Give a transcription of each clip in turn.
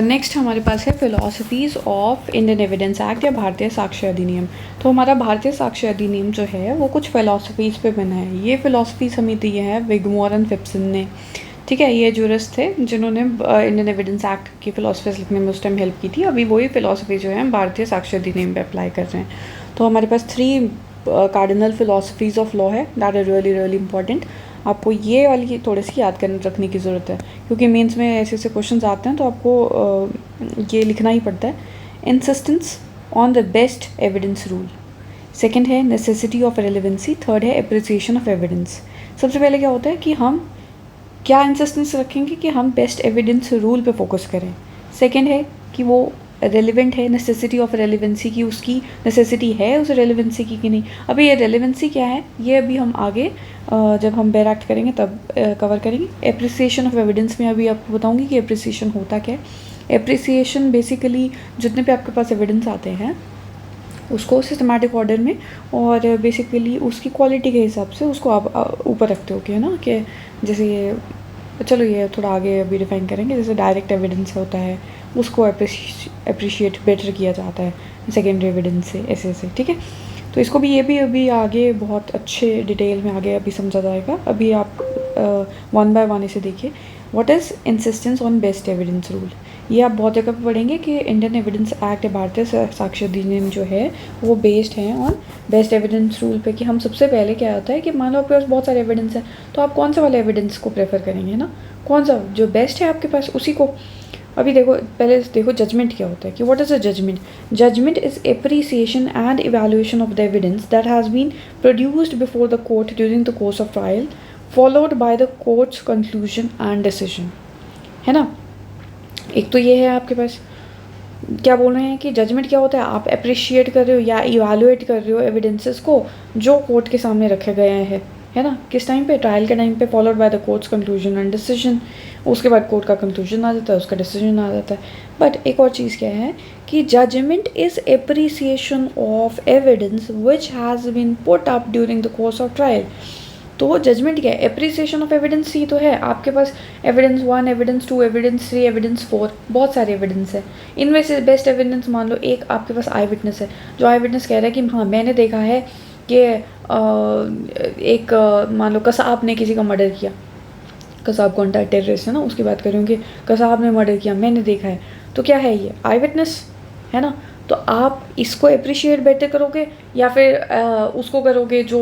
Next हमारे पास है philosophies of Indian evidence act या भारतीय साक्ष्य अधिनियम। तो हमारा भारतीय साक्ष्य अधिनियम जो है वो कुछ फिलॉसफीज़ पे बना है। ये फिलॉसफीज़ हमें दी है विगमोर एंड फिप्सन ने। ठीक है, ये जूरिस्ट थे जिन्होंने इंडियन एविडेंस एक्ट की फिलॉसफीज लिखने में उस टाइम हेल्प की थी। अभी वही फिलॉसफी जो है भारतीय साक्ष्य अधिनियम पे अप्लाई कर रहे हैं। तो हमारे पास 3 कार्डिनल फिलॉसफीज़ ऑफ लॉ है that are really really important. आपको ये वाली थोड़ी सी याद करने रखने की ज़रूरत है, क्योंकि मेंस में ऐसे ऐसे क्वेश्चंस आते हैं तो आपको ये लिखना ही पड़ता है। Insistence on the best evidence rule, second है नेसेसिटी ऑफ रेलेवेंसी, थर्ड है एप्रिसिएशन ऑफ एविडेंस। सबसे पहले क्या होता है कि हम क्या इंसिस्टेंस रखेंगे कि हम बेस्ट एविडेंस रूल पे फोकस करें। सेकंड है कि वो रेलिवेंट है, नेसेसिटी ऑफ रेलिवेंसी की, उसकी नेसेसिटी है उस रेलिवेंसी की कि नहीं। अभी ये रेलिवेंसी क्या है ये अभी हम आगे जब हम बेयर एक्ट करेंगे तब कवर करेंगे। एप्रिसिएशन ऑफ एविडेंस में अभी आपको बताऊंगी कि एप्रिसिएशन होता क्या है। एप्रिसिएशन बेसिकली जितने पे आपके पास एविडेंस आते हैं उसको सिस्टमैटिक ऑर्डर में और बेसिकली उसकी क्वालिटी के हिसाब से उसको आप ऊपर रखते हो, कि ना कि जैसे ये, चलो ये थोड़ा आगे अभी डिफाइन करेंगे। जैसे डायरेक्ट एविडेंस होता है उसको अप्रिशिएट बेटर किया जाता है सेकेंडरी एविडेंस से, ऐसे ऐसे। ठीक है, तो इसको भी ये भी अभी आगे बहुत अच्छे डिटेल में आगे अभी समझा जाएगा। अभी आप 1 बाय 1 इसे देखिए। What is insistence on best evidence rule, ये आप बहुत जगह पे पढ़ेंगे कि इंडियन एविडेंस एक्ट भारतीय साक्ष्य अधिनियम जो है वो बेस्ड है ऑन बेस्ट एविडेंस रूल पे। कि हम सबसे पहले क्या होता है कि मान लो आपके पास बहुत सारे एविडेंस है तो आप कौन सा वाले एविडेंस को प्रेफर करेंगे ना, कौन सा जो बेस्ट है आपके पास उसी को। अभी देखो, पहले देखो जजमेंट क्या होता है कि what is a judgment. Judgment is appreciation and evaluation of the evidence that has been produced before the court during the course of trial followed by the court's conclusion and decision, है ना। एक तो ये है आपके पास, क्या बोल रहे हैं कि जजमेंट क्या होता है, आप अप्रिशिएट कर रहे हो या इवैल्यूएट कर रहे हो एविडेंसेस को जो कोर्ट के सामने रखे गए हैं, है ना। किस टाइम पे, ट्रायल के टाइम पे, followed by the court's conclusion and decision. उसके बाद कोर्ट का कंक्लूजन आ जाता है, उसका डिसीजन आ जाता है। बट एक और चीज़ क्या है कि judgment is appreciation of evidence which has been put up during the course of trial. तो जजमेंट क्या है, एप्रिसिएशन ऑफ एविडेंस। ही तो है आपके पास एविडेंस 1, एविडेंस 2, एविडेंस 3, एविडेंस 4, बहुत सारे एविडेंस है। इनमें से बेस्ट एविडेंस मान लो एक आपके पास आई विटनेस है, जो आई विटनेस कह रहा है कि हाँ मैंने देखा है कि एक मान लो कसाब ने किसी का मर्डर किया। कसाब कौन था, टेररिस्ट है ना, उसकी बात कर रही हूँ कि कसाब ने मर्डर किया, मैंने देखा है। तो क्या है ये आई विटनेस, है ना। तो आप इसको अप्रिशिएट बेटर करोगे या फिर उसको करोगे जो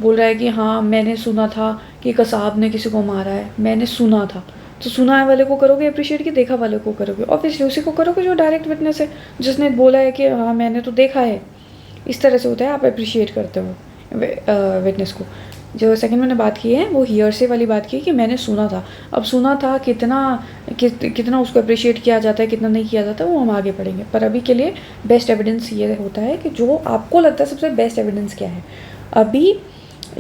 बोल रहा है कि हाँ मैंने सुना था कि कसाब ने किसी को मारा है, मैंने सुना था। तो सुना है वाले को करोगे अप्रिशिएट कि देखा वाले को करोगे? ऑब्वियसली उसी को करोगे जो डायरेक्ट विटनेस है, जिसने बोला है कि हाँ मैंने तो देखा है। इस तरह से होता है, आप अप्रिशिएट करते हो विटनेस को। जो सेकंड मैंने बात की है वो हियरसे वाली बात की है कि मैंने सुना था। अब सुना था कितना उसको अप्रिशिएट किया जाता है, कितना नहीं किया जाता, वो हम आगे पढ़ेंगे। पर अभी के लिए बेस्ट एविडेंस ये होता है कि जो आपको लगता है सबसे बेस्ट एविडेंस क्या है। अभी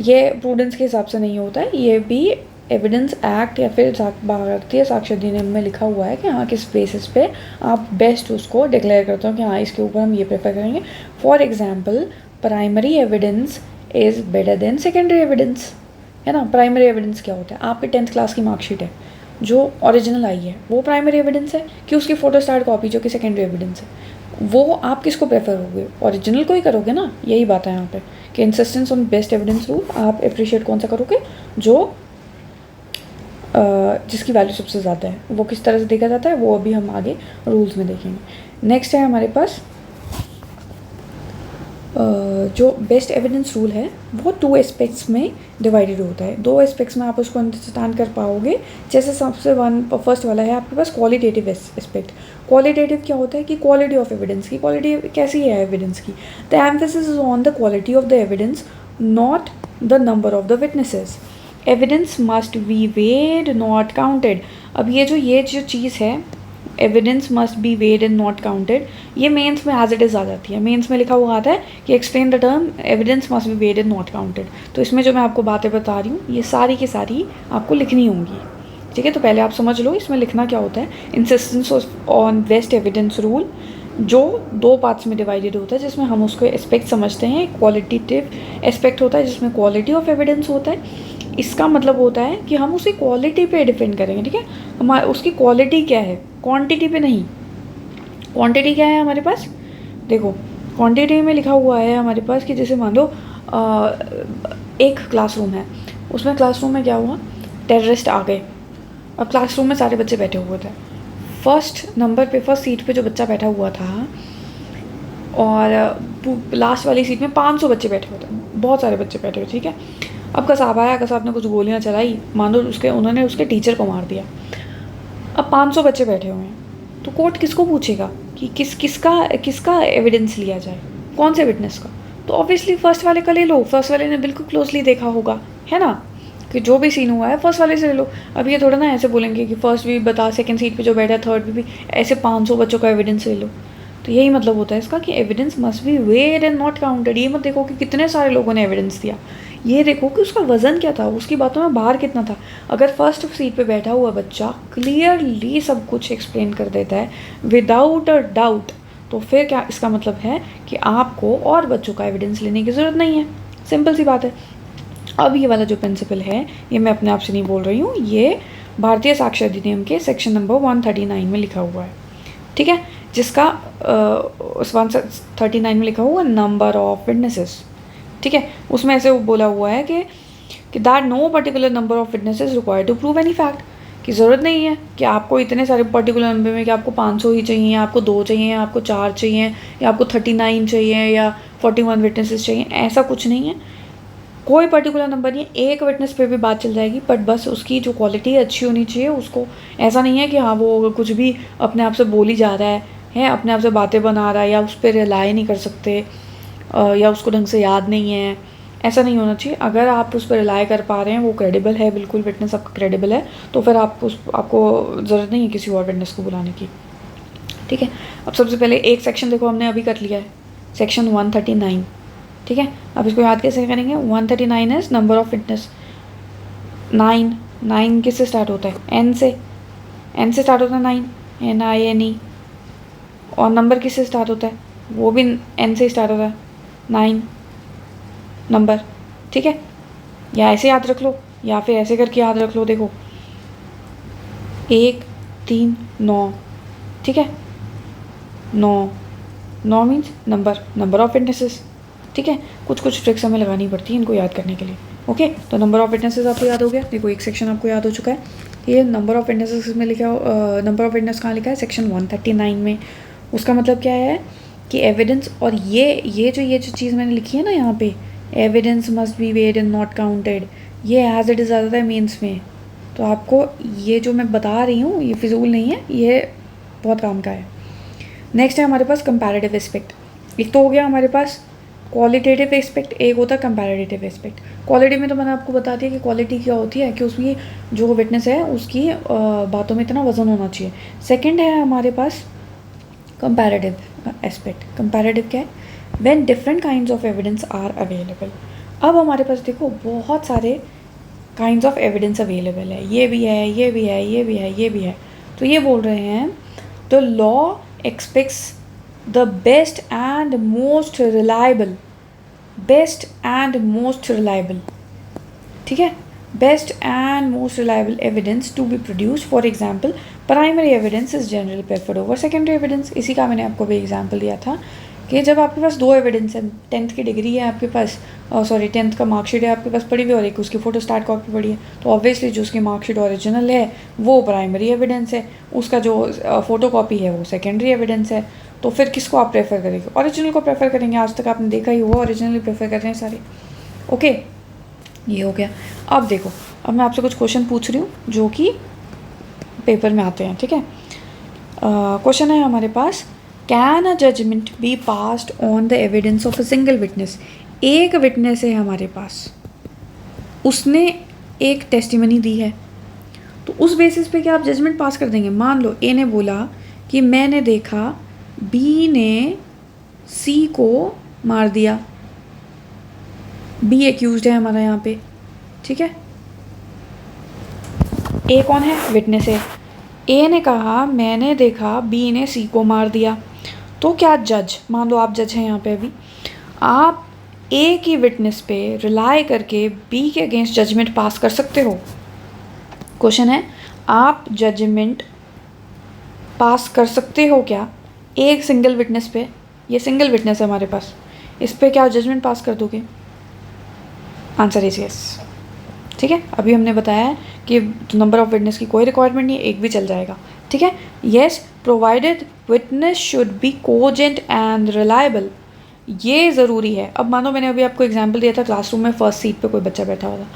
ये प्रूडेंस के हिसाब से नहीं होता है, ये भी एविडेंस एक्ट या फिर भारतीय साक्ष्य अधिनियम में लिखा हुआ है कि हाँ किस बेसिस पे आप बेस्ट उसको डिक्लेयर करते हो कि हाँ इसके ऊपर हम ये प्रेफर करेंगे। For example, primary evidence is better than secondary evidence, है ना। प्राइमरी एविडेंस क्या होता है, आपकी 10th क्लास की मार्कशीट है जो ओरिजिनल आई है, वो प्राइमरी एविडेंस है कि उसकी फोटोस्टैट कॉपी जो कि सेकेंडरी एविडेंस है। वो आप किसको प्रेफर करोगे, ओरिजिनल को ही करोगे ना। यही बात है यहाँ पे कि insistence on best evidence rule, आप अप्रिशिएट कौन सा करोगे, जो जिसकी वैल्यू सबसे ज़्यादा है। वो किस तरह से देखा जाता है वो अभी हम आगे रूल्स में देखेंगे। नेक्स्ट है हमारे पास जो बेस्ट एविडेंस रूल है वो 2 एस्पेक्ट्स में डिवाइडेड होता है। 2 एस्पेक्ट्स में आप उसको अंडरस्टैंड कर पाओगे। जैसे सबसे फर्स्ट वाला है आपके पास क्वालिटेटिव एस्पेक्ट। क्वालिटेटिव क्या होता है कि क्वालिटी ऑफ एविडेंस की, क्वालिटी कैसी है एविडेंस की। The emphasis is on the quality of the evidence, not the number of the witnesses. Evidence must be weighed not counted. अब ये जो चीज़ है evidence must be weighed and not counted, ये मेंस में एज इट इज़ आ जाती है। मेंस में लिखा हुआ आता है कि explain the term evidence must be weighed and not counted. तो इसमें जो मैं आपको बातें बता रही हूँ ये सारी की सारी आपको लिखनी होंगी, ठीक है। तो पहले आप समझ लो इसमें लिखना क्या होता है। Insistence on best evidence rule जो 2 पार्ट्स में डिवाइडेड होता है, जिसमें हम उसको एस्पेक्ट समझते हैं। क्वालिटेटिव एस्पेक्ट होता है जिसमें क्वालिटी ऑफ एविडेंस होता है, इसका मतलब होता है कि हम उसकी क्वालिटी पे डिपेंड करेंगे, ठीक है। हमारे उसकी क्वालिटी क्या है, क्वांटिटी पे नहीं। क्वांटिटी क्या है हमारे पास, देखो क्वांटिटी में लिखा हुआ है हमारे पास कि जैसे मान लो एक क्लासरूम है, उसमें क्लासरूम में क्या हुआ, टेररिस्ट आ गए। अब क्लासरूम में सारे बच्चे बैठे हुए थे, फर्स्ट नंबर पे, फर्स्ट सीट पे जो बच्चा बैठा हुआ था, और लास्ट वाली सीट में 500 बच्चे बैठे हुए थे, बहुत सारे बच्चे बैठे हुए, ठीक है। अब कसाब आया, कसाब ने कुछ गोलियां चलाई, मान लो उन्होंने उसके टीचर को मार दिया। अब 500 बच्चे बैठे हुए हैं, तो कोर्ट किसको पूछेगा कि किसका एविडेंस लिया जाए, कौन से विटनेस का। तो ऑब्वियसली फर्स्ट वाले का ले लो, फर्स्ट वाले ने बिल्कुल क्लोजली देखा होगा, है ना, कि जो भी सीन हुआ है फर्स्ट वाले से ले लो। अब ये थोड़ा ना ऐसे बोलेंगे कि फर्स्ट भी बता, सेकंड सीट पे जो बैठा, थर्ड भी ऐसे 500 बच्चों का एविडेंस ले लो। तो यही मतलब होता है इसका कि evidence must be weighed and not counted. ये मत देखो कि कितने सारे लोगों ने एविडेंस दिया, ये देखो कि उसका वज़न क्या था, उसकी बातों में बाहर कितना था। अगर फर्स्ट सीट पे बैठा हुआ बच्चा क्लियरली सब कुछ एक्सप्लेन कर देता है विदाउट अ डाउट, तो फिर क्या इसका मतलब है कि आपको और बच्चों का एविडेंस लेने की ज़रूरत नहीं है। सिंपल सी बात है। अब ये वाला जो प्रिंसिपल है, ये मैं अपने आप से नहीं बोल रही हूँ, ये भारतीय साक्ष्य अधिनियम के सेक्शन नंबर 139 में लिखा हुआ है, ठीक है, जिसका 139 में लिखा हुआ नंबर ऑफ विटनेसेस, ठीक है। उसमें ऐसे बोला हुआ है कि that no particular number of witnesses required to prove any fact, कि ज़रूरत नहीं है कि आपको इतने सारे पर्टिकुलर नंबर में कि आपको 500 ही चाहिए, या आपको 2 चाहिए, या आपको 4 चाहिए, या आपको 39 चाहिए, या 41 विटनेसेस चाहिए, ऐसा कुछ नहीं है। कोई पर्टिकुलर नंबर नहीं है, एक विटनेस पे भी बात चल जाएगी, बट बस उसकी जो क्वालिटी अच्छी होनी चाहिए। उसको ऐसा नहीं है कि हाँ वो कुछ भी अपने आप से बोल ही जा रहा है अपने आप से बातें बना रहा है, या उस पर रिलाई नहीं कर सकते, या उसको ढंग से याद नहीं है, ऐसा नहीं होना चाहिए। अगर आप उस पर रिलाई कर पा रहे हैं, वो क्रेडिबल है, बिल्कुल विटनेस आपका क्रेडिबल है, तो फिर आपको ज़रूरत नहीं है किसी और विटनेस को बुलाने की, ठीक है। अब सबसे पहले एक सेक्शन देखो हमने अभी कर लिया है, सेक्शन 139, ठीक है। अब इसको याद कैसे करेंगे, 139 इज नंबर ऑफ विटनेस। 9 किससे स्टार्ट होता है, एन से स्टार्ट होता है 9, NINE। और नंबर किससे स्टार्ट होता है, वो भी एन से स्टार्ट होता है, 9 नंबर, ठीक है। या ऐसे याद रख लो, या फिर ऐसे करके याद रख लो, देखो 1 3 9, ठीक है। 9 मीन्स नंबर ऑफ विटनेसेस, ठीक है। कुछ ट्रिक्स हमें लगानी पड़ती है इनको याद करने के लिए, ओके। तो नंबर ऑफ विटनेसेस आपको याद हो गया, देखो एक सेक्शन आपको याद हो चुका है। ये नंबर ऑफ विटनेसेस में लिखा नंबर ऑफ विटनेस कहाँ लिखा है, सेक्शन 139 में। उसका मतलब क्या है कि एविडेंस, और ये जो चीज़ मैंने लिखी है ना यहाँ पे, evidence must be weighed and not counted, ये एज इट इज़ आ जाता है मेंस में। तो आपको ये जो मैं बता रही हूँ ये फिजूल नहीं है, ये बहुत काम का है। नेक्स्ट है हमारे पास कंपैरेटिव एस्पेक्ट। एक तो हो गया हमारे पास क्वालिटेटिव एस्पेक्ट, एक होता है कंपैरेटिव एस्पेक्ट। क्वालिटी में तो मैंने आपको बता दिया कि क्वालिटी क्या होती है, कि उसकी जो विटनेस है उसकी बातों में इतना वजन होना चाहिए। सेकंड है हमारे पास कंपैरेटिव एस्पेक्ट। कंपैरेटिव क्या है, when different kinds of evidence are available. अब हमारे पास देखो बहुत सारे काइंड्स ऑफ एविडेंस अवेलेबल है, ये भी है, ये भी है, ये भी है, ये भी है। तो ये बोल रहे हैं the law expects the best and most reliable, ठीक है, best and most reliable evidence to be produce. For example primary evidence is generally preferred over secondary evidence. इसी का मैंने आपको भी एग्जाम्पल दिया था कि जब आपके पास 2 एविडेंस है, 10th की डिग्री है आपके पास, 10th का मार्कशीट है आपके पास पड़ी हुई, और एक उसकी फोटोस्टैट कॉपी पड़ी है, तो ऑब्वियसली जो उसकी मार्कशीट ओरिजिनल है वो प्राइमरी एविडेंस है, उसका जो फोटो कॉपी है वो सेकेंडरी एविडेंस है। तो फिर किसको आप प्रेफर करेंगे, ओरिजिनल को प्रेफर करेंगे। आज तक आपने देखा ही हुआ ओरिजिनल प्रेफर कर रहे हैं सारे, ओके। ये हो गया। अब देखो, अब मैं आपसे कुछ क्वेश्चन पूछ रही हूँ जो कि पेपर में आते हैं, ठीक है। क्वेश्चन है हमारे पास, can a judgment be passed on the evidence of a single witness. एक विटनेस है हमारे पास, उसने एक टेस्टिमनी दी है, तो उस बेसिस पे क्या आप जजमेंट पास कर देंगे। मान लो ए ने बोला कि मैंने देखा बी ने सी को मार दिया, बी एक्यूज्ड है हमारा यहाँ पे, ठीक है। ए कौन है, विटनेस है। ए ने कहा मैंने देखा बी ने सी को मार दिया, तो क्या जज, मान लो आप जज हैं यहाँ पे, अभी आप ए की विटनेस पे रिलाई करके बी के अगेंस्ट जजमेंट पास कर सकते हो? क्वेश्चन है, आप जजमेंट पास कर सकते हो क्या एक सिंगल विटनेस पे? ये सिंगल विटनेस है हमारे पास, इस पे क्या जजमेंट पास कर दोगे? Answer is yes. ठीक है, अभी हमने बताया है कि नंबर ऑफ विटनेस की कोई रिक्वायरमेंट नहीं है, एक भी चल जाएगा। ठीक है, yes provided witness should be cogent and reliable, ये ज़रूरी है। अब मानो मैंने अभी आपको एग्जांपल दिया था, क्लासरूम में फर्स्ट सीट पे कोई बच्चा बैठा हुआ था,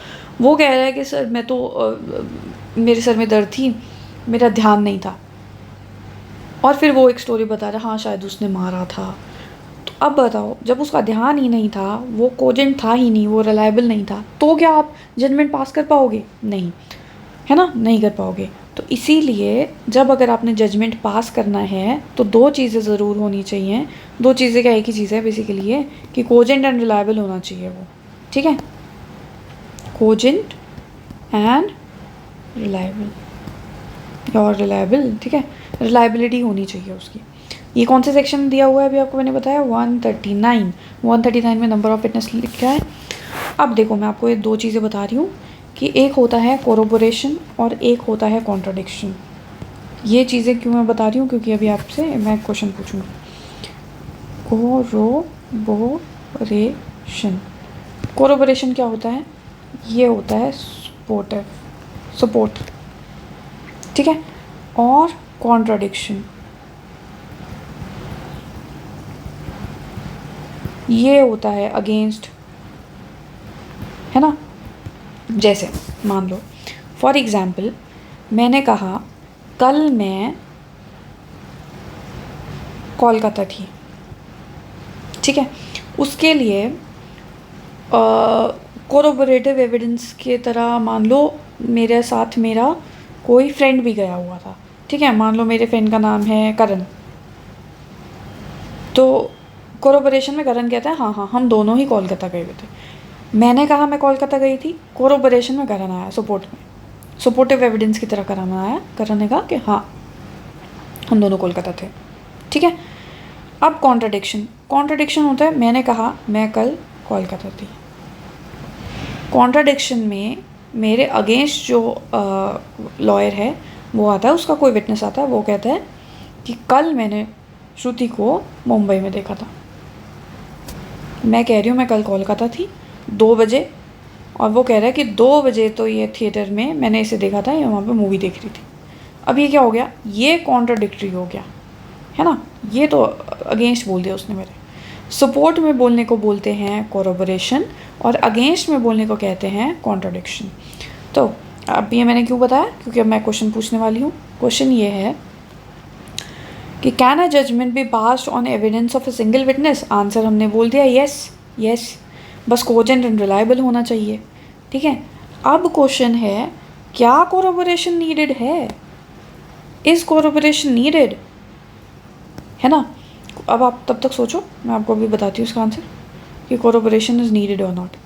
वो कह रहा है कि सर मैं तो मेरे सर में दर्द थी, मेरा ध्यान नहीं था, और फिर वो एक स्टोरी बता रहा, हाँ शायद उसने मारा था। तो अब बताओ, जब उसका ध्यान ही नहीं था, वो कोजेंट था ही नहीं, वो रिलायबल नहीं था, तो क्या आप जजमेंट पास कर पाओगे? नहीं, है ना, नहीं कर पाओगे। तो इसीलिए जब अगर आपने जजमेंट पास करना है तो दो चीज़ें ज़रूर होनी चाहिए। दो चीज़ें क्या, एक ही चीज़ है बेसिकली ये, कि कोजेंट एंड रिलायबल होना चाहिए वो। ठीक है, कोजेंट एंड रिलायबल और रिलायबल। ठीक है, रिलायबिलिटी होनी चाहिए उसकी। ये कौन से सेक्शन में दिया हुआ है अभी आपको मैंने बताया? 139 में नंबर ऑफ विटनेस लिखा है। अब देखो, मैं आपको ये दो चीज़ें बता रही हूँ कि एक होता है कोरोबोरेशन और एक होता है कॉन्ट्राडिक्शन। ये चीज़ें क्यों मैं बता रही हूँ, क्योंकि अभी आपसे मैं क्वेश्चन पूछूँगी। कोरोबोरेशन, कोरोबोरेशन क्या होता है? ये होता है सपोर्ट। ठीक है, और कॉन्ट्राडिक्शन ये होता है अगेंस्ट, है ना। जैसे मान लो फॉर एग्ज़ाम्पल, मैंने कहा कल मैं कोलकाता थी। ठीक है, उसके लिए कोरोबोरेटिव एविडेंस की तरह मान लो मेरे साथ मेरा कोई फ्रेंड भी गया हुआ था। ठीक है, मान लो मेरे फ्रेंड का नाम है करण, तो कोरोबोरेशन में करण कहता है हाँ हाँ हम दोनों ही कोलकाता गए हुए थे। मैंने कहा मैं कोलकाता गई थी, कोरोबोरेशन में करण आया, सपोर्ट में, सपोर्टिव एविडेंस की तरह करण आया। करण ने कहा कि हाँ हम दोनों कोलकाता थे। ठीक है, अब कॉन्ट्राडिक्शन होता है, मैंने कहा मैं कल कोलकाता थी। कॉन्ट्राडिक्शन में मेरे अगेंस्ट जो लॉयर है वो आता है, उसका कोई विटनेस आता है, वो कहता है कि कल मैंने श्रुति को मुंबई में देखा था। मैं कह रही हूँ मैं कल कोलकाता थी 2 बजे, और वो कह रहा है कि 2 बजे तो ये थिएटर में मैंने इसे देखा था, ये वहाँ पे मूवी देख रही थी। अब ये क्या हो गया? ये कॉन्ट्राडिक्टरी हो गया, है ना। ये तो अगेंस्ट बोल दिया उसने मेरे। सपोर्ट में बोलने को बोलते हैं कोरोबोरेशन, और अगेंस्ट में बोलने को कहते हैं कॉन्ट्राडिक्शन। तो अब ये मैंने क्यों बताया? क्योंकि अब मैं क्वेश्चन पूछने वाली हूँ। क्वेश्चन ये है कि can a judgment be passed on evidence of a single witness? Answer हमने बोल दिया यस, बस कोजेंट एंड रिलायबल होना चाहिए। ठीक है, अब क्वेश्चन है क्या कोरोबोरेशन नीडेड है? इज कोरोबोरेशन नीडेड, है ना। अब आप तब तक सोचो, मैं आपको अभी बताती हूँ इसका आंसर कि कोरोबोरेशन इज नीडेड और नॉट।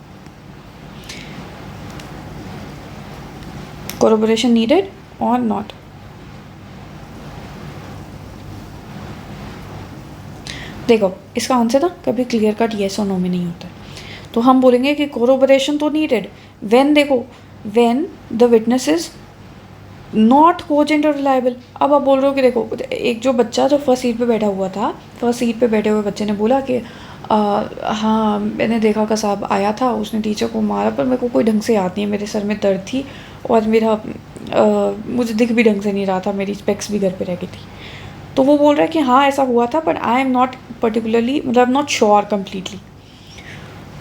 कोरोबोरेशन नीडेड और नॉट? देखो, इसका आंसर ना कभी क्लियर कट येस और नो में नहीं होता है। तो हम बोलेंगे कि कोरोबोरेशन तो नीडेड व्हेन, देखो when the witness is not cogent और रिलायबल। अब आप बोल रहे हो कि देखो, एक जो बच्चा जो फर्स्ट सीट पे बैठा हुआ था, फर्स्ट सीट पे बैठे हुए बच्चे ने बोला कि हाँ मैंने देखा का साहब आया था, उसने टीचर को मारा, पर मेरे को कोई ढंग से याद नहीं है, मेरे सर में दर्द थी और मेरा मुझे दिख भी ढंग से नहीं रहा था, मेरी स्पेक्स भी घर पे रह गई थी। तो वो बोल रहा है कि हाँ ऐसा हुआ था, but I am not particularly, मतलब नॉट श्योर कम्प्लीटली।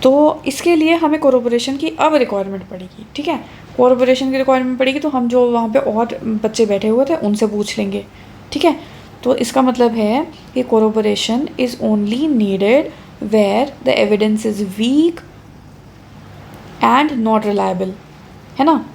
तो इसके लिए हमें कोरोबोरेशन की अब रिक्वायरमेंट पड़ेगी। ठीक है, कोरोबोरेशन की रिक्वायरमेंट पड़ेगी तो हम जो वहाँ पे और बच्चे बैठे हुए थे उनसे पूछ लेंगे। ठीक है, तो इसका मतलब है कि corroboration is only needed where the evidence is weak and not reliable, है ना।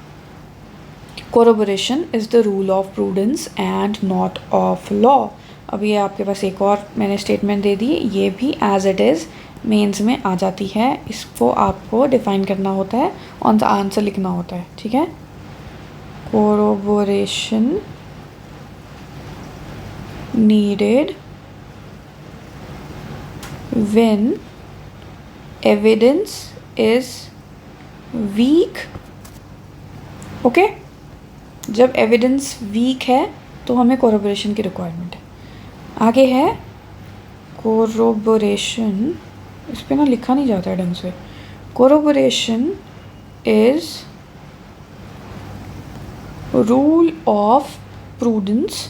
Corroboration is the rule of prudence and not of law. अब ये आपके पास एक और मैंने स्टेटमेंट दे दी, ये भी एज इट इज़ मेंस में आ जाती है, इसको आपको डिफाइन करना होता है और आंसर लिखना होता है। ठीक है, corroboration needed when evidence is weak. Okay, जब एविडेंस वीक है तो हमें कोरोबोरेशन की रिक्वायरमेंट है। आगे है कोरोबोरेशन, इस पे ना लिखा नहीं जाता है ढंग से। Corroboration is rule of prudence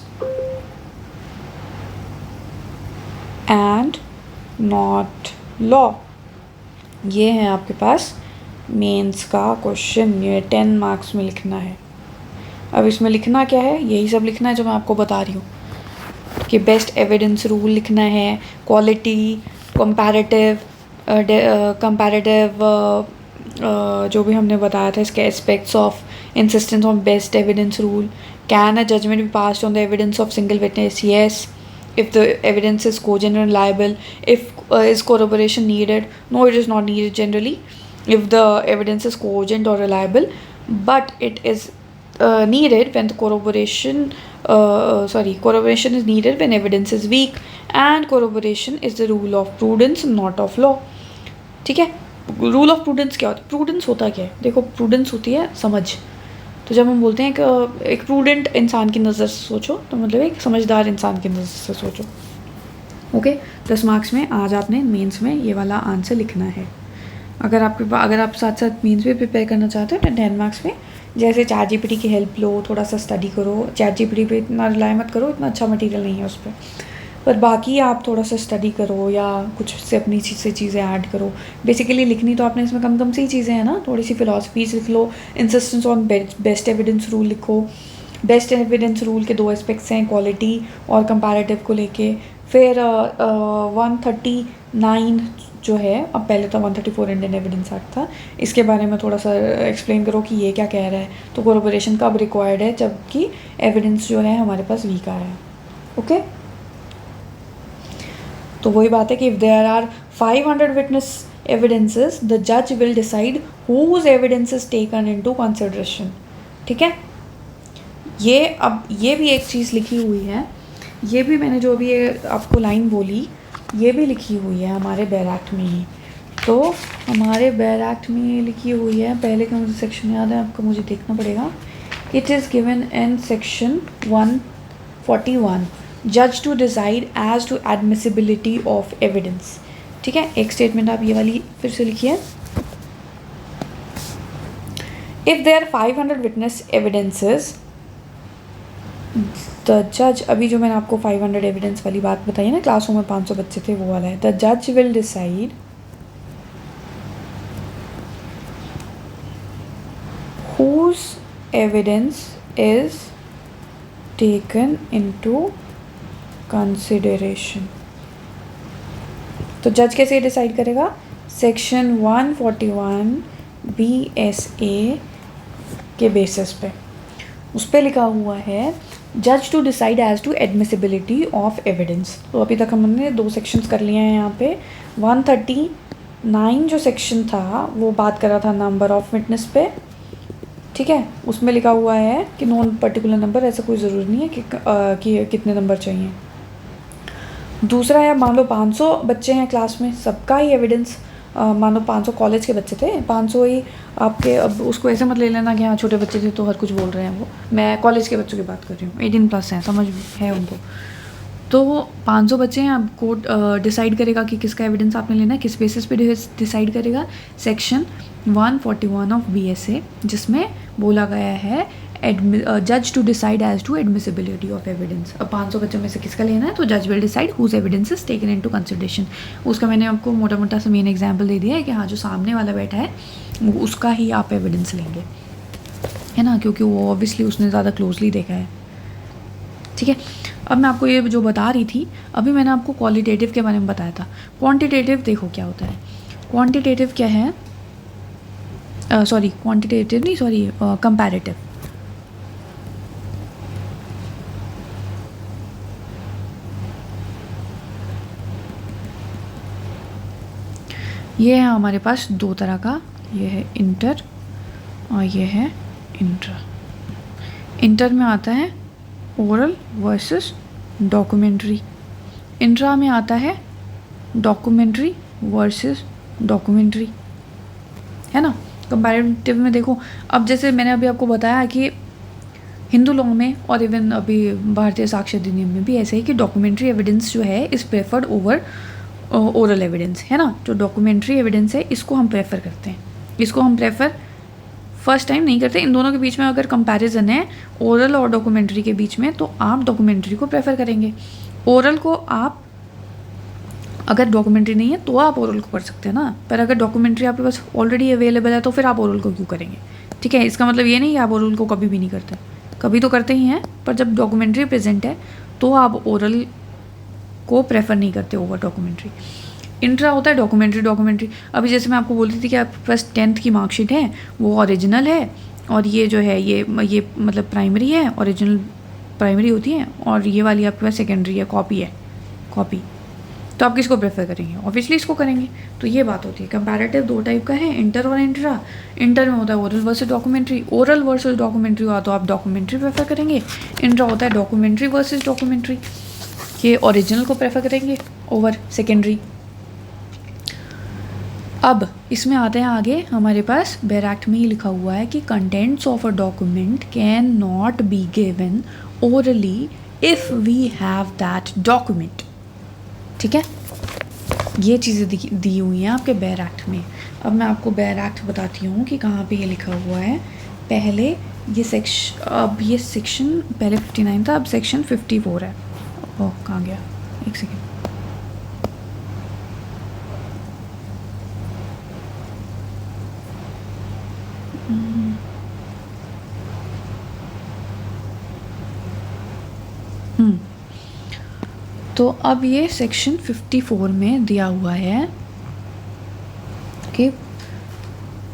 and not law. ये है आपके पास मेंस का क्वेश्चन, ये 10 मार्क्स में लिखना है। अब इसमें लिखना क्या है, यही सब लिखना है जो मैं आपको बता रही हूँ कि बेस्ट एविडेंस रूल लिखना है, क्वालिटी, कंपैरेटिव जो भी हमने बताया था इसके aspects of insistence on best evidence rule. Can a judgment be passed on the evidence of single witness? Yes. If the evidence is cogent and reliable, if is corroboration needed? No, it is not needed generally if the evidence is cogent or reliable, but it is needed when the corroboration is needed when evidence is weak, and corroboration is the rule of prudence, not of law. ठीक है, rule of prudence क्या होता है? Prudence होता क्या है? देखो, prudence होती है समझ। तो जब हम बोलते हैं कि एक प्रूडेंट इंसान की नज़र से सोचो, तो मतलब एक समझदार इंसान की नज़र से सोचो। ओके, 10 मार्क्स में आज आपने मेंस में ये वाला आंसर लिखना है। अगर आप साथ साथ मेंस भी प्रिपेयर करना चाहते हो तो 10 मार्क्स में जैसे ChatGPT की हेल्प लो, थोड़ा सा स्टडी करो। ChatGPT पे इतना रिलाई मत करो, इतना अच्छा मटेरियल नहीं है उस पर बाकी आप थोड़ा सा स्टडी करो या कुछ से अपनी से चीज़ें ऐड करो। बेसिकली लिखनी तो आपने इसमें कम सी चीज़ें हैं ना, थोड़ी सी फिलॉसफीज लिख लो। Insistence on best evidence rule लिखो। बेस्ट एविडेंस रूल के 2 एस्पेक्ट्स हैं, क्वालिटी और कंपैरेटिव को लेके। फिर 139 जो है, अब पहले तो 134 इंडियन एविडेंस एक्ट था, इसके बारे में थोड़ा सा एक्सप्लेन करो कि ये क्या कह रहा है। तो कोरोबोरेशन कब रिक्वायर्ड है? जबकि एविडेंस जो है हमारे पास वीक आया है। ओके, तो वही बात है कि if there are 500 witness evidences, the जज will decide whose evidence is taken into consideration. ठीक है, ये भी एक चीज़ लिखी हुई है, ये भी मैंने जो भी आपको लाइन बोली ये भी लिखी हुई है हमारे बेयर एक्ट में ही। तो हमारे बेयर एक्ट में ये लिखी हुई है, पहले का मुझे सेक्शन याद है, आपको मुझे देखना पड़ेगा। It is given in section 141, जज to decide as to admissibility of evidence. ठीक है, एक स्टेटमेंट आप ये वाली फिर से लिखिए। If there 500 witness evidences, the जज, अभी जो मैंने आपको 500 एविडेंस वाली बात बताई है ना, क्लासरूम में 500 बच्चे थे, वो वाला है। द जज will decide whose evidence is taken into consideration। तो जज कैसे डिसाइड करेगा? सेक्शन 141 BSA के बेसिस पे, उस पर लिखा हुआ है जज to decide as to admissibility of evidence. तो अभी तक हमने 2 सेक्शंस कर लिए हैं यहाँ पे। 139 जो सेक्शन था वो बात कर रहा था नंबर ऑफ विटनेस पे। ठीक है, उसमें लिखा हुआ है कि नॉन पर्टिकुलर नंबर, ऐसा कोई ज़रूरी नहीं है कि कितने नंबर चाहिए। दूसरा है, मान लो 500 बच्चे हैं क्लास में, सबका ही एविडेंस, मान लो 500 कॉलेज के बच्चे थे, 500 ही आपके। अब उसको ऐसे मत ले लेना कि हाँ छोटे बच्चे थे तो हर कुछ बोल रहे हैं वो, मैं कॉलेज के बच्चों की बात कर रही हूँ, 18+ हैं, समझ है उनको। तो 500 बच्चे हैं, अब कोर्ट डिसाइड करेगा कि किसका एविडेंस आपने लेना है, किस बेसिस पे डिसाइड करेगा। सेक्शन 141 ऑफ BSA, जिसमें बोला गया है जज to decide as to admissibility of evidence. अब 500 बच्चों में से किसका लेना है, तो जज will decide whose evidence is taken into consideration. उसका मैंने आपको मोटा मोटा सा मेन एग्जांपल दे दिया है कि हाँ जो सामने वाला बैठा है उसका ही आप एविडेंस लेंगे, है ना, क्योंकि वो ऑब्वियसली उसने ज़्यादा क्लोजली देखा है। ठीक है, अब मैं आपको ये जो बता रही थी, अभी मैंने आपको क्वालिटेटिव के बारे में बताया था। क्वांटिटेटिव देखो क्या होता है। क्वांटिटेटिव क्या है, क्वांटिटेटिव नहीं, कंपैरेटिव। ये है हमारे पास 2 तरह का, ये है इंटर और ये है इंट्रा। इंटर में आता है ओरल वर्सेस डॉक्यूमेंट्री, इंट्रा में आता है डॉक्यूमेंट्री वर्सेस डॉक्यूमेंट्री, है ना। कंपैरेटिव में देखो, अब जैसे मैंने अभी आपको बताया कि हिंदू लॉ में और इवन अभी भारतीय साक्ष्य अधिनियम में भी ऐसे ही कि डॉक्यूमेंट्री एविडेंस जो है is preferred over oral evidence, है ना। जो डॉक्यूमेंट्री एविडेंस है इसको हम प्रेफर करते हैं, इसको हम प्रेफर फर्स्ट टाइम नहीं करते। इन दोनों के बीच में अगर कंपैरिजन है ओरल और डॉक्यूमेंट्री के बीच में, तो आप डॉक्यूमेंट्री को प्रेफर करेंगे। ओरल को आप, अगर डॉक्यूमेंट्री नहीं है तो आप ओरल को कर सकते हैं ना, पर अगर डॉक्यूमेंट्री आपके पास ऑलरेडी अवेलेबल है तो फिर आप ओरल को क्यों करेंगे। ठीक है, इसका मतलब ये नहीं कि आप ओरल को कभी भी नहीं करते, कभी तो करते ही हैं, पर जब डॉक्यूमेंट्री प्रेजेंट है तो आप ओरल को प्रेफर नहीं करते ओवर डॉक्यूमेंट्री। इंट्रा होता है डॉक्यूमेंट्री। अभी जैसे मैं आपको बोलती थी कि आपके पास 10th की मार्कशीट है, वो ओरिजिनल है, और ये जो है ये मतलब प्राइमरी है, ओरिजिनल प्राइमरी होती है, और ये वाली आपके पास सेकेंडरी है, कॉपी। तो आप किसको प्रेफर करेंगे? ऑब्वियसली इसको करेंगे। तो ये बात होती है। कंपैरेटिव दो टाइप का है, इंटर और इंट्रा। इंटर में होता है oral versus documentary, oral versus documentary हुआ तो आप डॉक्यूमेंट्री प्रेफर करेंगे। इंट्रा होता है डॉक्यूमेंट्री वर्सेस डॉक्यूमेंट्री, ये ओरिजिनल को प्रेफर करेंगे ओवर सेकेंडरी। अब इसमें आते हैं आगे, हमारे पास बेयर एक्ट में ही लिखा हुआ है कि contents of a document can not be given orally if we have that document. ठीक है, ये चीज़ें दी हुई हैं आपके बेयर एक्ट में। अब मैं आपको बेयर एक्ट बताती हूँ कि कहाँ पे ये लिखा हुआ है। पहले ये सेक्शन पहले 59 था, अब सेक्शन 54 है। ओह, कहाँ गया, एक सेकेंड। तो अब ये सेक्शन 54 में दिया हुआ है कि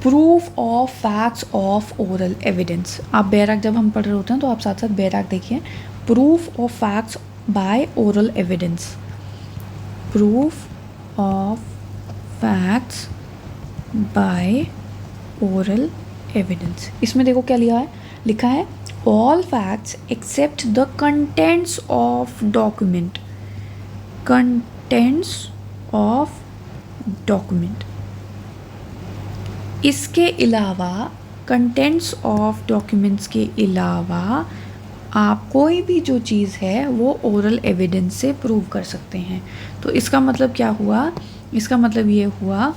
proof of facts of oral evidence. आप बेयर एक्ट जब हम पढ़ रहे होते हैं तो आप साथ साथ बेयर एक्ट देखिए। Proof of facts by oral evidence, proof of facts by oral evidence. इसमें देखो क्या लिखा है all facts except the contents of document, contents of document. इसके अलावा, कंटेंट्स ऑफ डॉक्यूमेंट्स के अलावा आप कोई भी जो चीज़ है वो ओरल एविडेंस से प्रूव कर सकते हैं। तो इसका मतलब क्या हुआ? इसका मतलब ये हुआ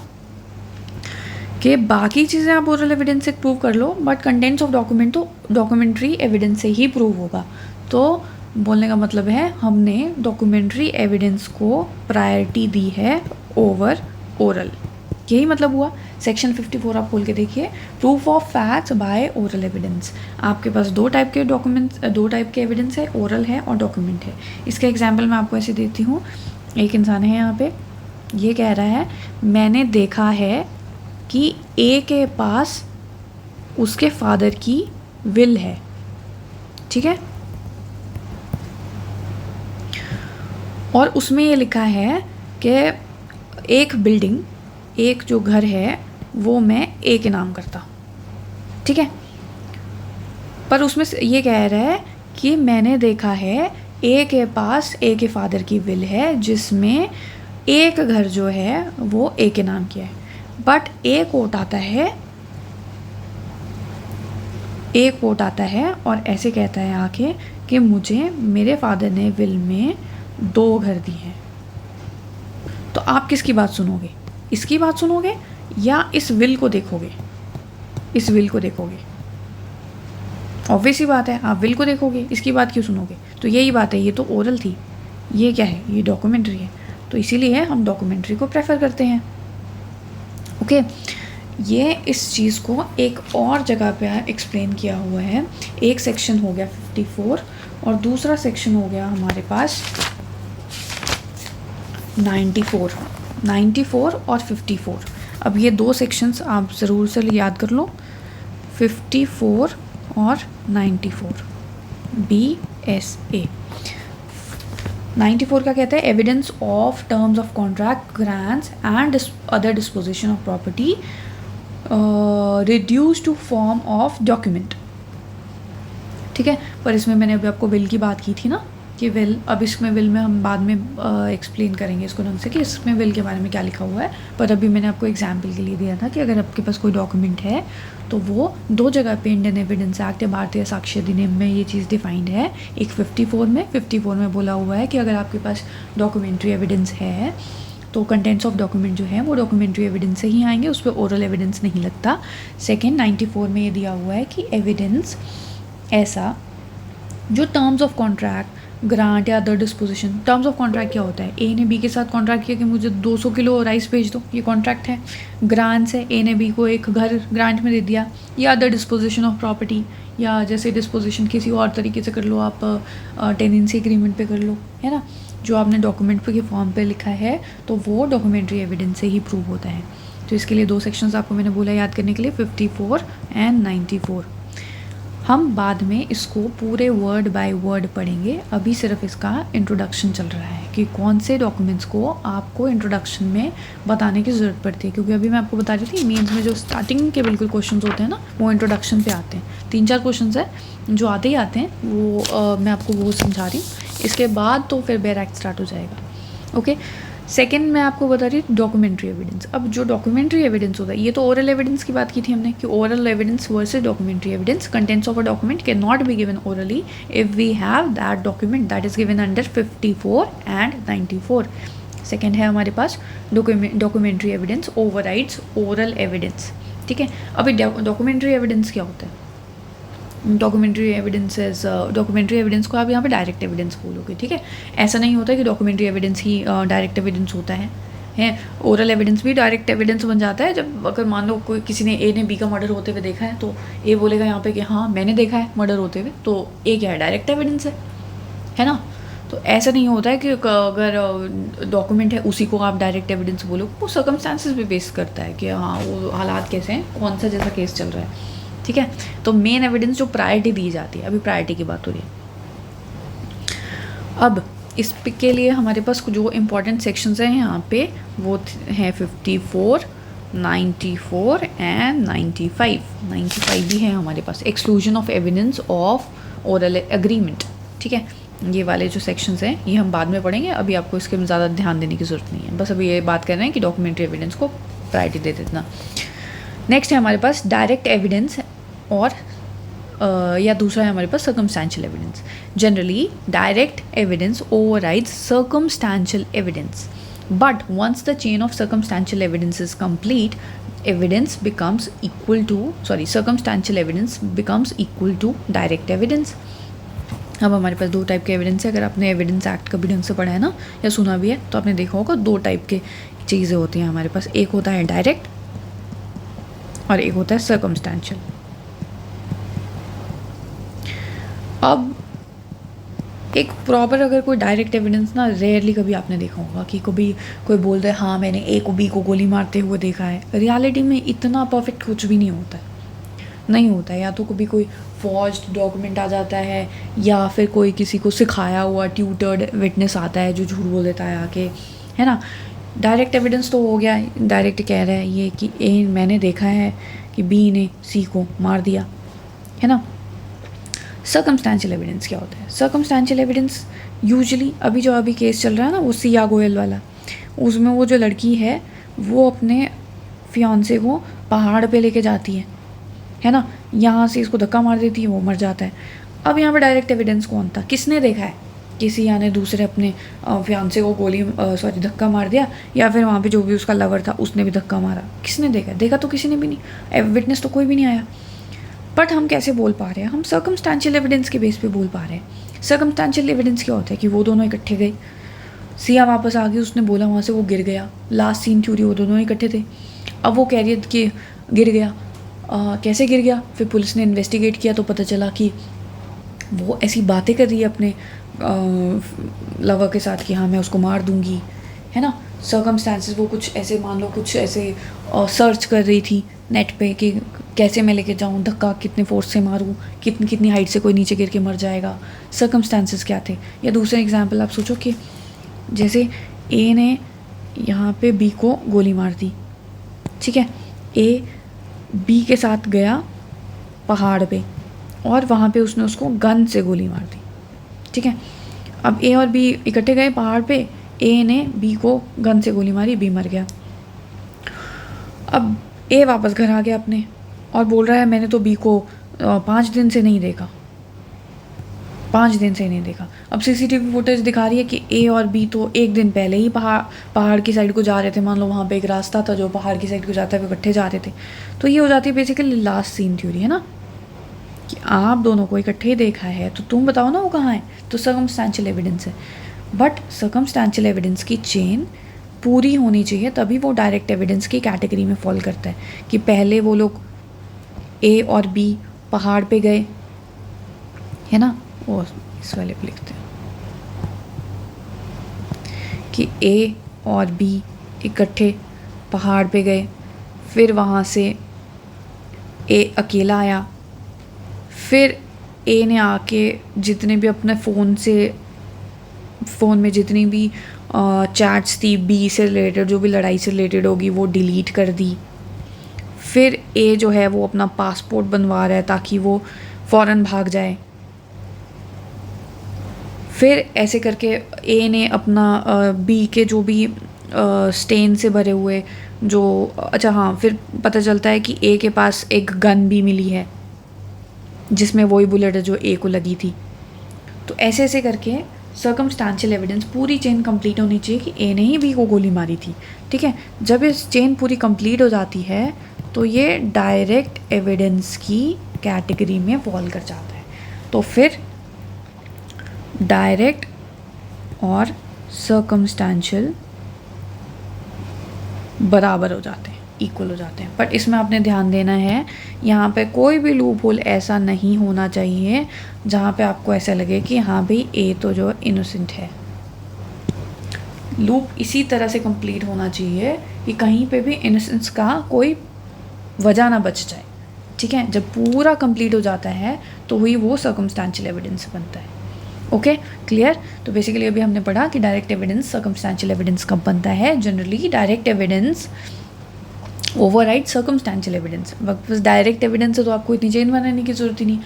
कि बाकी चीज़ें आप ओरल एविडेंस से प्रूव कर लो, बट कंटेंट्स ऑफ डॉक्यूमेंट तो डॉक्यूमेंट्री एविडेंस से ही प्रूव होगा। तो बोलने का मतलब है हमने डॉक्यूमेंट्री एविडेंस को प्रायोरिटी दी है ओवर ओरल, यही मतलब हुआ। सेक्शन 54 आप खोल के देखिए, proof of facts by oral evidence. आपके पास दो टाइप के एविडेंस है, ओरल है और डॉक्यूमेंट है। इसका एग्जाम्पल मैं आपको ऐसे देती हूँ। एक इंसान है यहाँ पे, ये कह रहा है मैंने देखा है कि ए के पास उसके फादर की विल है। ठीक है, और उसमें ये लिखा है कि एक बिल्डिंग, एक जो घर है वो मैं ए के नाम करता। ठीक है, पर उसमें ये कह रहा है कि मैंने देखा है ए के पास ए के फादर की विल है जिसमें एक घर जो है वो ए के नाम किया है, बट एक कोर्ट आता है और ऐसे कहता है आके कि मुझे मेरे फादर ने विल में 2 घर दिए हैं। तो आप किसकी बात सुनोगे? इसकी बात सुनोगे या इस विल को देखोगे? इस विल को देखोगे। ऑब्वियस ही बात है, आप विल को देखोगे, इसकी बात क्यों सुनोगे? तो यही बात है, ये तो ओरल थी, ये क्या है? ये डॉक्यूमेंट्री है। तो इसीलिए हम डॉक्यूमेंट्री को प्रेफर करते हैं। ओके, ये इस चीज़ को एक और जगह पे एक्सप्लेन किया हुआ है। एक सेक्शन हो गया 54 और दूसरा सेक्शन हो गया हमारे पास 94 और 54। अब ये 2 सेक्शंस आप ज़रूर से याद कर लो, 54 और 94, BSA। 94 का कहता है evidence of terms of contract, grants and other disposition of property reduce to form of document. ठीक है, पर इसमें मैंने अभी आपको विल की बात की थी ना, कि विल, अब इसमें विल में हम बाद में एक्सप्लेन करेंगे इसको ढंग से कि इसमें विल के बारे में क्या लिखा हुआ है, पर अभी मैंने आपको एग्जाम्पल के लिए दिया था कि अगर आपके पास कोई डॉक्यूमेंट है तो वो दो जगह पे इंडियन एविडेंस एक्ट या भारतीय साक्ष्य अधिनियम में ये चीज़ डिफाइंड है। एक 54 में बोला हुआ है कि अगर आपके पास डॉक्यूमेंट्री एविडेंस है तो कंटेंट्स ऑफ डॉक्यूमेंट जो है वो डॉक्यूमेंट्री एविडेंस से ही आएंगे, उस पर ओरल एविडेंस नहीं लगता। सेकेंड 94 में ये दिया हुआ है कि एविडेंस ऐसा जो टर्म्स ऑफ कॉन्ट्रैक्ट, ग्रांट या other disposition. Terms of contract क्या होता है? ए ने बी के साथ कॉन्ट्रैक्ट किया कि मुझे 200 किलो राइस भेज दो, ये कॉन्ट्रैक्ट है। ग्रांट्स है, ए ने बी को एक घर ग्रांट में दे दिया, या अदर डिस्पोजिशन ऑफ प्रॉपर्टी, या जैसे डिस्पोजिशन किसी और तरीके से कर लो आप, टेनेंसी एग्रीमेंट पे कर लो, है ना, जो आपने डॉक्यूमेंट पे के फॉर्म पे लिखा है तो वो डॉक्यूमेंट्री एविडेंस से ही प्रूव होता है। तो इसके लिए दो सेक्शंस आपको मैंने बोला याद करने के लिए, 54 एंड 94। हम बाद में इसको पूरे वर्ड बाय वर्ड पढ़ेंगे, अभी सिर्फ इसका इंट्रोडक्शन चल रहा है कि कौन से डॉक्यूमेंट्स को आपको इंट्रोडक्शन में बताने की ज़रूरत पड़ती है, क्योंकि अभी मैं आपको बता रही थी मेंस में जो स्टार्टिंग के बिल्कुल क्वेश्चंस होते हैं ना वो इंट्रोडक्शन पे आते हैं। 3-4 क्वेश्चंस है जो आते ही आते हैं, वो मैं आपको वो समझा रही हूँ। इसके बाद तो फिर बेयर एक्ट स्टार्ट हो जाएगा। ओके, सेकेंड मैं आपको बता रही हूँ डॉक्यूमेंट्री एविडेंस। अब जो डॉक्यूमेंट्री एविडेंस होता है, ये तो ओरल एविडेंस की बात की थी हमने कि oral evidence versus documentary evidence. Contents of a document can not be given orally if we have that document that is given under 54 and 94। Second है हमारे पास documentary evidence overrides oral evidence. ठीक है, अभी डॉक्यूमेंट्री एविडेंस क्या होता है? Documentary evidence को आप यहाँ पे डायरेक्ट एविडेंस बोलोगे। ठीक है, ऐसा नहीं होता कि डॉक्यूमेंट्री एविडेंस ही डायरेक्ट एविडेंस होता है। ओरल एविडेंस भी डायरेक्ट एविडेंस बन जाता है जब अगर मान लो कोई किसी ने ए ने बी का मर्डर होते हुए देखा है तो ए बोलेगा यहाँ पे कि हाँ मैंने देखा है मर्डर होते हुए, तो ए क्या है? डायरेक्ट एविडेंस है ना। तो ऐसा नहीं होता है कि अगर डॉक्यूमेंट है उसी को आप डायरेक्ट एविडेंस बोलो, वो सर्कमस्टांसेस पे बेस करता है कि हाँ वो हालात कैसे हैं, कौन सा जैसा केस चल रहा है। ठीक है, तो मेन एविडेंस जो प्रायोरिटी दी जाती है, अभी प्रायोरिटी की बात हो रही है। अब इस पिक के लिए हमारे पास जो इम्पोर्टेंट सेक्शंस हैं यहाँ पे वो हैं 54, 94 एंड 95। 95 भी है हमारे पास, exclusion of evidence of oral agreement. ठीक है, ये वाले जो सेक्शंस हैं ये हम बाद में पढ़ेंगे, अभी आपको इसके में ज़्यादा ध्यान देने की ज़रूरत नहीं है, बस अभी ये बात कर रहे हैं कि डॉक्यूमेंट्री एविडेंस को प्रायोरिटी दे देना। नेक्स्ट है हमारे पास डायरेक्ट एविडेंस और या दूसरा है हमारे पास circumstantial evidence. Generally direct evidence overrides circumstantial evidence, but once the chain of circumstantial evidence is complete, evidence becomes equal to circumstantial evidence becomes equal to direct evidence. अब हमारे पास दो टाइप के एविडेंस है। अगर आपने एविडेंस एक्ट कभी ढंग से पढ़ा है ना या सुना भी है तो आपने देखा होगा दो टाइप के चीज़ें होती हैं हमारे पास, एक होता है डायरेक्ट और एक होता है सर्कमस्टेंशियल। अब एक प्रॉपर अगर कोई डायरेक्ट एविडेंस ना रेयरली कभी आपने देखा होगा कि कभी कोई बोल रहा है हाँ मैंने ए को बी को गोली मारते हुए देखा है। रियलिटी में इतना परफेक्ट कुछ भी नहीं होता है, नहीं होता है। या तो कभी कोई फॉर्ज्ड डॉक्यूमेंट आ जाता है या फिर कोई किसी को सिखाया हुआ ट्यूटर्ड विटनेस आता है जो झूठ बोल देता है आके, है ना। डायरेक्ट एविडेंस तो हो गया, डायरेक्ट कह रहा है ये कि ए मैंने देखा है कि बी ने सी को मार दिया, है ना। सर्कमस्टेंशियल एविडेंस क्या होता है? सर्कमस्टेंशियल एविडेंस यूजुअली अभी केस चल रहा है ना वो सिया गोयल वाला, उसमें वो जो लड़की है वो अपने फियांसे को पहाड़ पे लेके जाती है ना, यहाँ से इसको धक्का मार देती है, वो मर जाता है। अब यहाँ पे डायरेक्ट एविडेंस कौन था? किसने देखा है? किसी या ने दूसरे अपने फियांसे को धक्का मार दिया, या फिर वहाँ पे जो भी उसका लवर था उसने भी धक्का मारा। किसने देखा? देखा तो किसी ने भी नहीं, विटनेस तो कोई भी नहीं आया। बट हम कैसे बोल पा रहे हैं? हम सर्कमस्टेंशियल एविडेंस के बेस पे बोल पा रहे हैं। सर्कमस्टेंशियल एविडेंस क्या होता है कि वो दोनों इकट्ठे गए, सिया वापस आ गई, उसने बोला वहाँ से वो गिर गया, लास्ट सीन थ्योरी वो दोनों इकट्ठे थे। अब वो कह रही है कि गिर गया, कैसे गिर गया? फिर पुलिस ने इन्वेस्टिगेट किया तो पता चला कि वो ऐसी बातें कर रही है अपने लवर के साथ कि हाँ मैं उसको मार दूंगी, है ना। सर्कमस्टेंसेस वो कुछ ऐसे मान लो कुछ ऐसे सर्च कर रही थी नेट पे कि कैसे मैं लेके जाऊँ, धक्का कितने फोर्स से मारूँ, कितनी हाइट से कोई नीचे गिर के मर जाएगा। सर्कमस्टेंसेस क्या थे? या दूसरा एग्जांपल आप सोचो कि जैसे ए ने यहाँ पे बी को गोली मार दी, ठीक है, ए बी के साथ गया पहाड़ पे और वहाँ पे उसने उसको गन से गोली मार दी, ठीक है। अब ए और बी इकट्ठे गए पहाड़ पे, ए ने बी को गन से गोली मारी, बी मर गया। अब ए वापस घर आ गया अपने और बोल रहा है मैंने तो बी को 5 दिन से नहीं देखा, 5 दिन से नहीं देखा। अब सीसीटीवी फुटेज दिखा रही है कि ए और बी तो एक दिन पहले ही पहाड़ की साइड को जा रहे थे। मान लो वहाँ पे एक रास्ता था जो पहाड़ की साइड को जाता है, वो इकट्ठे जा रहे थे। तो ये हो जाती है बेसिकली लास्ट सीन थ्योरी, है ना, कि आप दोनों को इकट्ठे देखा है तो तुम बताओ ना वो कहाँ है। तो सर्कमस्टेंशियल एविडेंस है, बट सर्कमस्टेंशियल एविडेंस की चेन पूरी होनी चाहिए, तभी वो डायरेक्ट एविडेंस की कैटेगरी में फॉल करता है। कि पहले वो लोग ए और बी पहाड़ पे गए, है ना, वो इस वाले पे लिखते हैं कि ए और बी इकट्ठे पहाड़ पे गए, फिर वहाँ से ए अकेला आया, फिर ए ने आके जितने भी अपने फ़ोन में जितनी भी चैट्स थी बी से रिलेटेड, जो भी लड़ाई से रिलेटेड होगी, वो डिलीट कर दी। फिर ए जो है वो अपना पासपोर्ट बनवा रहा है ताकि वो फ़ौरन भाग जाए। फिर ऐसे करके ए ने अपना बी के जो भी स्टेन से भरे हुए जो, अच्छा हाँ, फिर पता चलता है कि ए के पास एक गन भी मिली है जिसमें वही बुलेट है जो ए को लगी थी। तो ऐसे ऐसे करके सर्कमस्टेंशियल एविडेंस पूरी चेन कंप्लीट होनी चाहिए कि ए ने ही बी को गोली मारी थी। ठीक है, जब ये चेन पूरी कंप्लीट हो जाती है तो ये डायरेक्ट एविडेंस की कैटेगरी में फॉल कर जाता है। तो फिर डायरेक्ट और सर्कमस्टेंशियल बराबर हो जाते हैं, इक्वल हो जाते हैं। बट इसमें आपने ध्यान देना है, यहाँ पे कोई भी लूप होल ऐसा नहीं होना चाहिए जहाँ पे आपको ऐसा लगे कि हाँ भाई ए तो जो इनोसेंट है। लूप इसी तरह से कंप्लीट होना चाहिए कि कहीं पे भी इनोसेंस का कोई वजह ना बच जाए। ठीक है, जब पूरा कंप्लीट हो जाता है तो ही वो सर्कमस्टेंशियल एविडेंस बनता है। Okay, clear. तो बेसिकली अभी हमने पढ़ा कि डायरेक्ट एविडेंस सर्कमस्टेंशियल एविडेंस कब बनता है। Generally direct evidence override circumstantial evidence. बस डायरेक्ट एविडेंस है तो आपको इतनी चेन बनाने की ज़रूरत ही नहीं।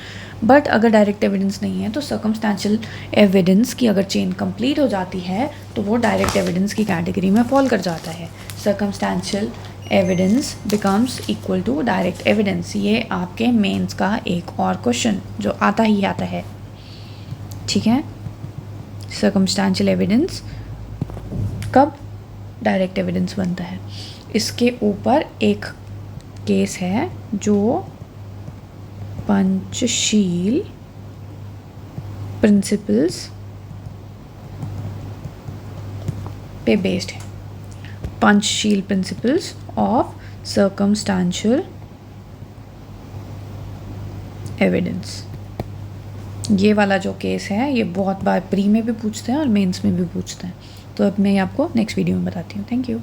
बट अगर डायरेक्ट एविडेंस नहीं है तो सर्कमस्टेंशियल एविडेंस की अगर चेन कंप्लीट हो जाती है तो वो डायरेक्ट एविडेंस की कैटेगरी में फॉल कर जाता है। Circumstantial evidence becomes equal to direct evidence. ये आपके मेंस का एक और क्वेश्चन जो आता ही आता है। ठीक है, सर्कमस्टेंशियल एविडेंस कब डायरेक्ट एविडेंस बनता है। इसके ऊपर एक केस है जो पंचशील प्रिंसिपल्स पे बेस्ड है। Panchsheel principles of circumstantial evidence. ये वाला जो केस है ये बहुत बार प्री में भी पूछते हैं और मेंस में भी पूछते हैं। तो अब मैं आपको नेक्स्ट वीडियो में बताती हूँ। Thank you.